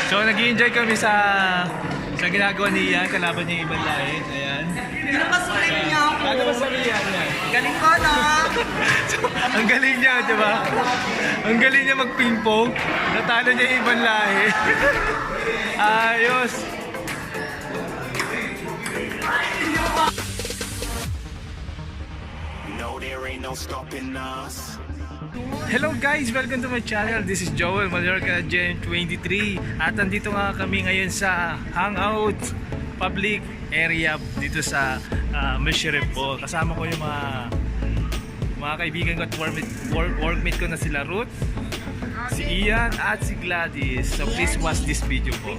So nag-i-enjoy kami sa ginagawa ni Ian, kalaban niya yung ibang lahi. Ayan. Pinapasulit niya ako. Ano ba sabi niya? Galing ko na. So, ang galing niya, di ba? Ang galing niya mag-ping-pong. Natalo niya yung ibang lahi. Ayos. No, there ain't no stopping us. Hello guys! Welcome to my channel. This is Joel Mallorca Gen 23. At nandito nga kami ngayon sa Hangout Public Area dito sa Meshirev po. Kasama ko yung mga kaibigan ko at workmate ko na sila Ruth, si Ian at si Gladys. So please watch this video po.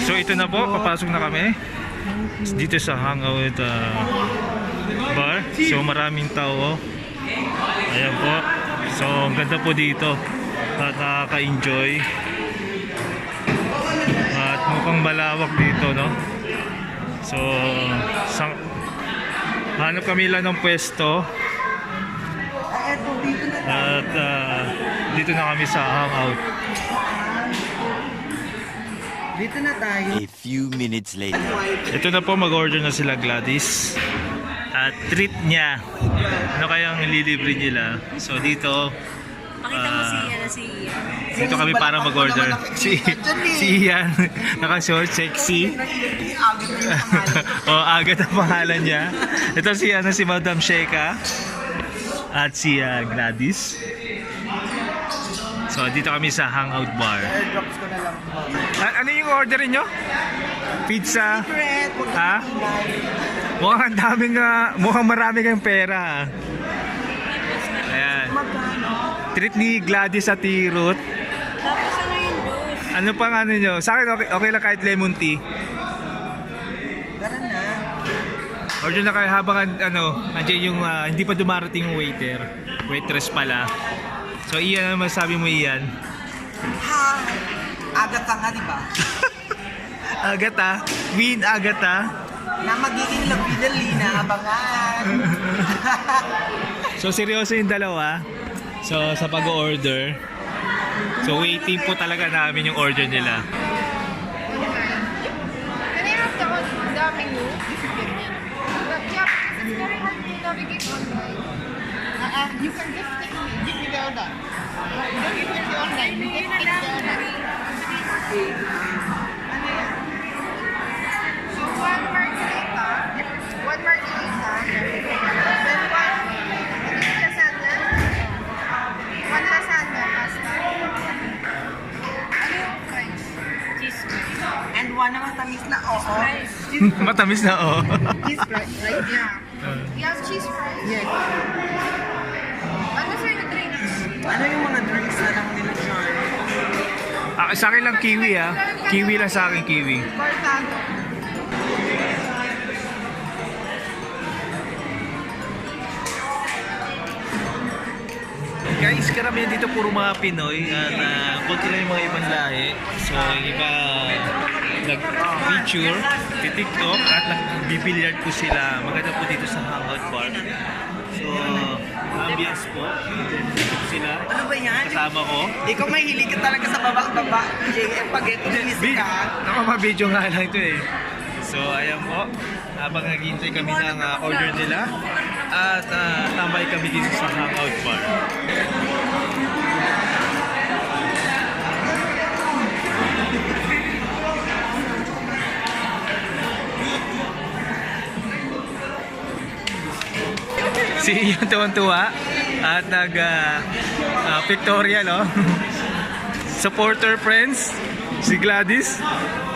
So ito na po, papasok na kami dito sa Hangout Bar. So maraming tao. Ayan po. So ang ganda po dito at nakaka-enjoy. At mukhang malawak dito, no? So hanap kami lang ng pwesto. At dito na kami sa Hangout. Dito na tayo. A few minutes later. Ito na po, mag-order na sila Gladys. At treat niya. Ano kayang ililibre nila? So dito, Pakita mo si Ian. dito kami para mag-order. Si Ian, naka-short, sexy. O, agad ang pangalan niya. Ito si Madam Sheka. At si Gladys. So dito kami sa Hangout Bar. Airdrops ko na lang po. Ano yung orderin nyo? Pizza? Secret. Ha? Mukhang ang daming mukhang marami kayong pera. Ayan. Treat ni Gladys at Ruth. Tapos ano yung juice? Ano pang ano nyo? Sa akin okay lang kahit lemon tea. Tara na. Order na kayo habang andyan yung hindi pa dumarating yung waiter. Waitress pala. So Ian, ano masabi mo Ian? Ha! Agad ka nga, di ba? Agata. Win Agata. Na magiging labidali na abangan. So seryoso yung dalawa. So sa pag-order. So waiting po talaga namin yung order nila. Can I have the menu? Yeah, it's very hard to navigate online. You can just give me the order. Don't give me the online. You just pick the order. So one margarita, then one lasagna, one lasagna pasta. Ano yung fries? Cheese. And one na matamis na oo. Matamis na oh. Cheese fries, right? Yeah. Yes, cheese fries. Yes. Ano sa yung drinks? Ano yung mga drinks na lang nila dyan? Sa akin lang kiwi Kiwi lang sa akin, kiwi. Cortado. Guys, karamihan dito puro mga Pinoy at konti lang yung mga ibang lahi. So, yung iba nag-picture, TikTok at nag-bibiliard po sila. Maganda po dito sa Hangout Bar. So, ambience po. Dito po sila. Ano ba yan? Kasama ko. Ikaw may hilig ka talaga sa baba-baba. JM, pag-ito ka. Nakama-video nga lang ito eh. So, ayan po. Habang naghihintay kami ng order nila at tambay kami dito sa Hangout Bar. Si Ian tuwan-tuwa at pictorial supporter friends si Gladys.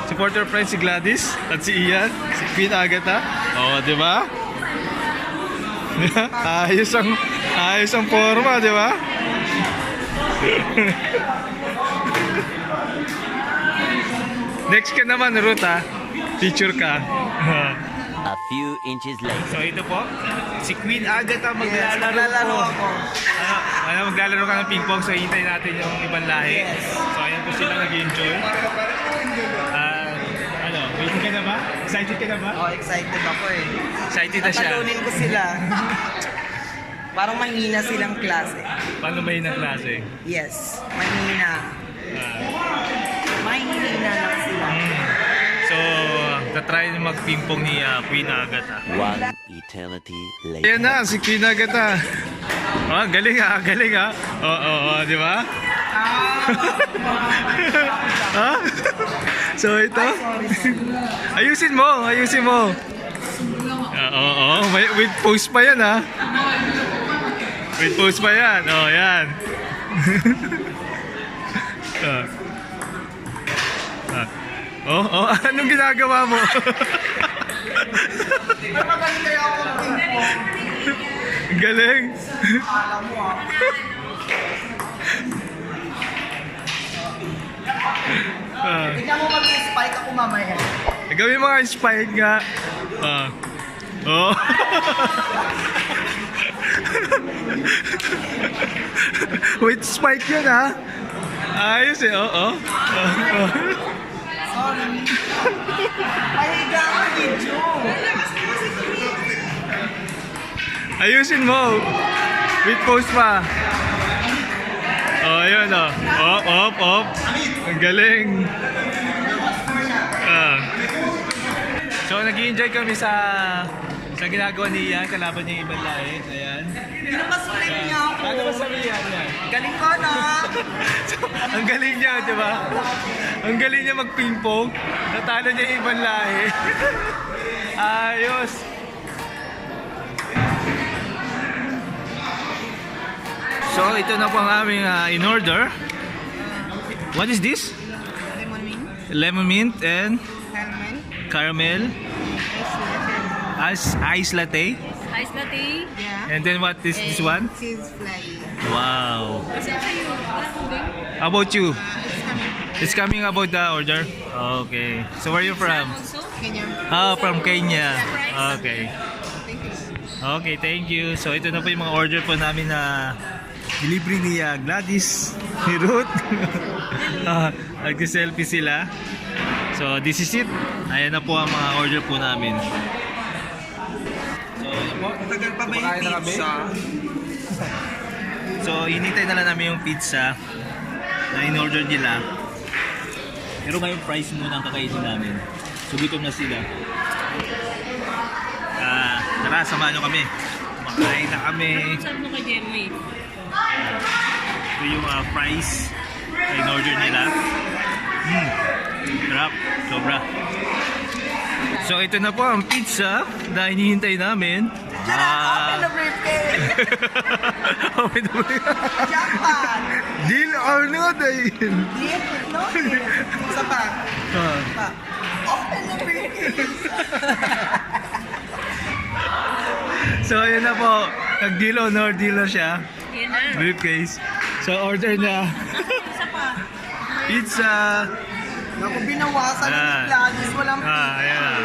Supporter friends si Gladys at si Ian, si Queen Agata. Oh, di ba? ayos ang forma, di ba? Next ka naman, Ruth, ha? Picture ka. A few inches later. So ito po, si Queen Agatha Yes, maglalaro maglalaro po. ako. Maglalaro ka ng ping pong, so hintayin natin yung ibang lahi. Yes. So ayan po sila nag-enjoy. Waiting ka na ba? Excited ka na ba? Oh, excited ako eh. Excited na siya. Tatalunin ko sila. Parang mahina silang klase. Paano ba yun ang klase? Yes, mahina. Mahina lang sila. So, tatry na mag-ping-pong ni Queen Agatha. One eternity later. Ayan na, si Queen Agatha. Oh, galing galing Oo, di ba? Ha? So ito? Ayusin mo. Oo, with post pa yan ha. With post pa yan. Oh, yan. Anong ginagawa mo? Galing. Tignan mo mag-spike ako mamaya. Gawin mga spike nga. Oh. With spike yun ha. Ayos eh, oo. Sorry. Pahiga ako video. Ayusin mo. With pose pa. Oh, ayun oh. Op. Ang galing. So, nag-i-enjoy kami sa ginagawa ni Ian, kalaban niya yung ibang lahi. Ayan. Pinapasulit niya ako. Ano ba sabi yan? Galing ko na. Ang galing niya, di ba? Ang galing niya mag-ping-pong. Natalo niya yung ibang lahi. Ayos. So, ito na po ang aming in-order. What is this? Lemon mint, Lemon mint and caramel, caramel. Ice latte. Ice latte. yeah. And then what is this one? Cheese fly. Wow. Kasi kayo, How about you? It's coming about the order? Okay. So where are you from? also. Kanya. From Kenya. Okay. Thank you. Okay, thank you. So ito na po yung mga order po namin na delivery ni Gladys, ni Ruth. Nag-selfie sila. So this is it. Ayan na po ang mga order po namin. So ayan po. Tagal pa ba yung pizza? So hinintay na lang namin yung pizza na in-order nila. Pero ngayong price muna ang kakainin namin. So gutom na sila. Tara, samahan nyo kami. Makain na kami. Sabi mo kay Jeremy. Ito yung fries na in-order nila. Sarap. Sobra. So ito na po ang pizza na hinihintay namin. Open the briefcase! Open the briefcase. Jackpot! Deal or no deal? Deal? No deal. Isa pa. Pa. Open the briefcase! So ayun na po. Nag-deal or no deal na siya. Yan na. Briefcase. So order na. Isa pa. Pizza. Naku, binawasan Ayan. ng Gladys. Walang Ayan.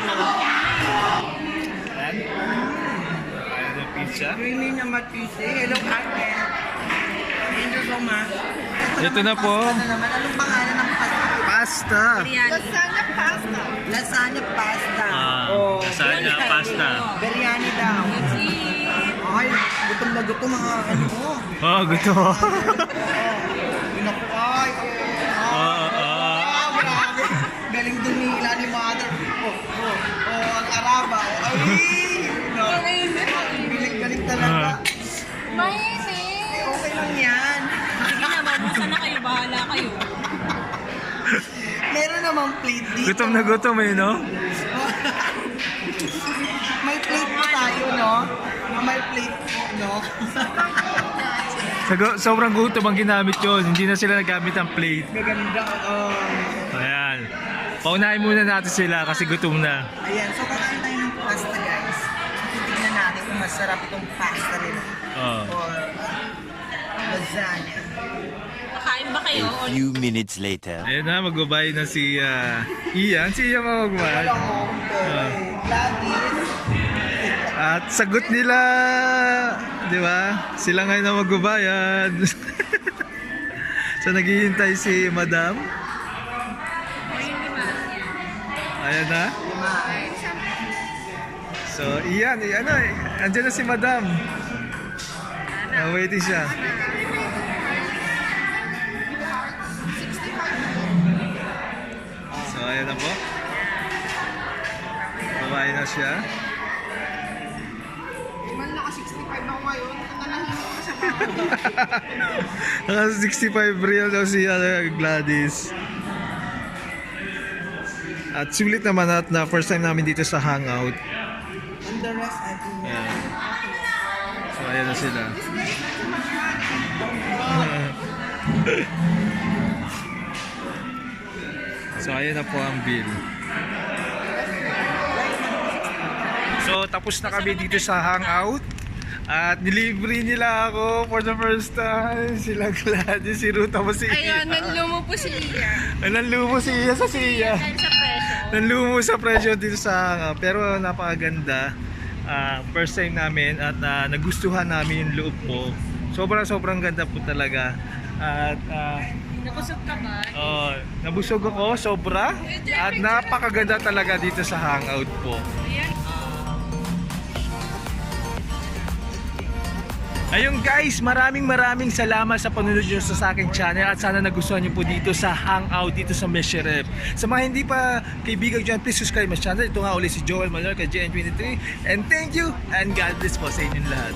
Ayan. Ayan yung pizza. creamy na matisi. Hello, ate. Thank you so much. Ito na po. Pasta na naman. Anong pangalan ng pasta? Pasta. Biryani. Lasagna pasta. Lasagna pasta. Lasagna pasta. Biryani daw. Let's eat. Ay, gutom na gutom mga ano mo. Oh, gusto. Naku, ay. Grabe. Galing dumila ni mother. Ang araba. Ay. No. Galing talaga. Mainit. Okay lang yan. Sige na, mabusan na kayo. Bahala kayo. Meron namang plate dito. Gutom na gutom eh, no? May plate po tayo, no? May plate po, no? Sobrang gutom ang ginamit yun. Hindi na sila nagamit ang plate. Maganda. Ayan. Paunahin muna natin sila kasi gutom na. Ayan, so kakain tayo ng pasta, guys. Titignan natin kung masarap itong pasta nila. Or lasagna. Kakain ba kayo? A few minutes later. Ayan na, magbabay na si Ian. Si Ian magbabayad. Hello, Gladys. At sagot nila, di ba? Sila ngayon na magbabayad. So naghihintay si Madam. Ayan na. So iyan, andyan na si Madam. Waiting siya. So ayan na po. Babae na siya. Man naka 65 ako ngayon. Nanahimik ko sa bahay. Naka 65 real daw si Gladys. At sulit naman at na first time namin dito sa Hangout. And the rest, I do. Ayan. So ayan na sila. So ayan na po ang bill. So tapos na kami dito sa Hangout. At nilibre nila ako for the first time. Sila Gladys, si Ruth, tapos si Ayun, nanlumo po si Iya. Nanlumo si Iya sa siya. Dahil sa presyo. Nanlumo sa presyo dito sa Hangout. Pero napakaganda. First time namin at nagustuhan namin yung loob po. Sobrang ganda po talaga. At Nakusog ka ba? nabusog ako sobra. At napakaganda talaga dito sa Hangout po. Ayun guys, maraming salamat sa panunod nyo sa aking channel at sana nagustuhan nyo po dito sa Hangout dito sa Mesherep. Sa mga hindi pa kaibigan dyan, please subscribe my channel. Ito nga ulit si Joel Mallorca, JN23, and thank you and God bless po sa inyong lahat.